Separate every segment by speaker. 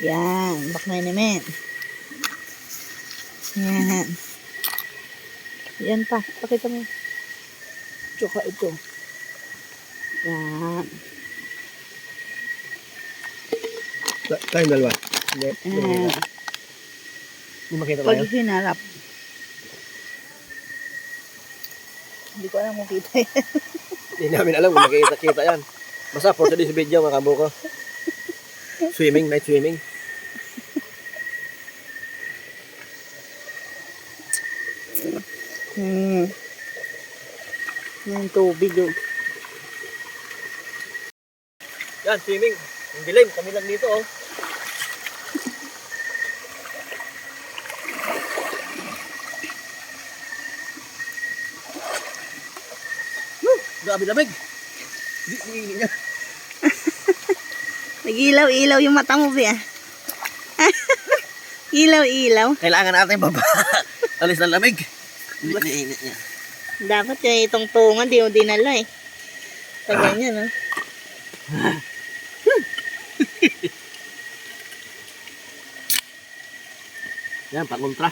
Speaker 1: Yan, baknay naman. Yan. Yan pa, pakita mo. Tsaka ito. Yan.
Speaker 2: Tayong dalawa. Hindi.
Speaker 1: Yan.
Speaker 2: Hindi makita
Speaker 1: Pag
Speaker 2: tayo.
Speaker 1: hinarap. Hindi ko alam kung kita yan.
Speaker 2: Hindi namin alam kung makita yan. Basta for today's video mga kabuko. Swimming, night swimming.
Speaker 1: Yung tubig oh.
Speaker 2: Yan, swimming. Ang dilim, kami lang dito oh. Grabe lamig. Hindi niya.
Speaker 1: Nag-ilaw-ilaw yung mata mo, Bea. Ilaw-ilaw.
Speaker 2: Kailangan natin baba. Alis ng lamig. Init niya.
Speaker 1: Dapat yung itong tungan, di mo dinala eh. Sa ganyan, no?
Speaker 2: Yan, pangontra.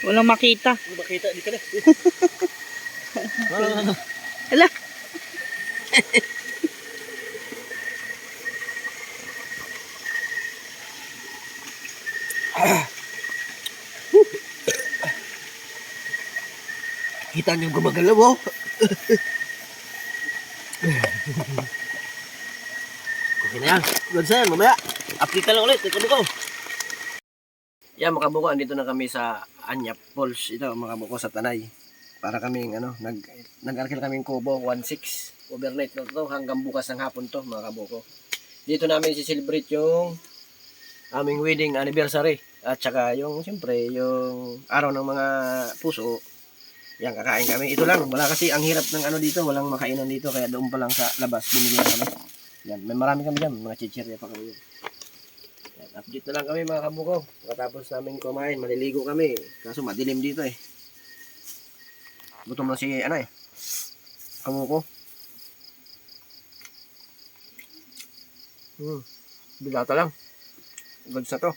Speaker 1: Walang makita.
Speaker 2: Hindi makita, di ka na.
Speaker 1: Hala.
Speaker 2: Kita niyo gumagalaw oh. Okay na yan. Good sir, mamaya. Update ka lang ulit. Ito ko. Yan mga kabuko, andito na kami sa Anyap Falls. Ito mga kabuko sa Tanay. Para kaming nag-arkil kaming kubo 1-6. Overnight na to hanggang bukas ng hapon to mga kabuko. Dito namin si-celebrate yung aming wedding anniversary. At saka yung siyempre yung araw ng mga puso. Yan, kakain kami. Ito lang, wala kasi ang hirap ng dito, walang makainan dito, kaya doon pa lang sa labas, binigyan kami. Yan, may marami kami dyan, mga chichirya pa kami yun. Yan, update na lang kami mga kabuko. Katapos namin kumain, maliligo kami. Kaso madilim dito eh. Gutom na si, kamuko. Bilata lang. Goods na to.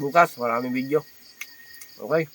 Speaker 2: Bukas, maraming video. Okay.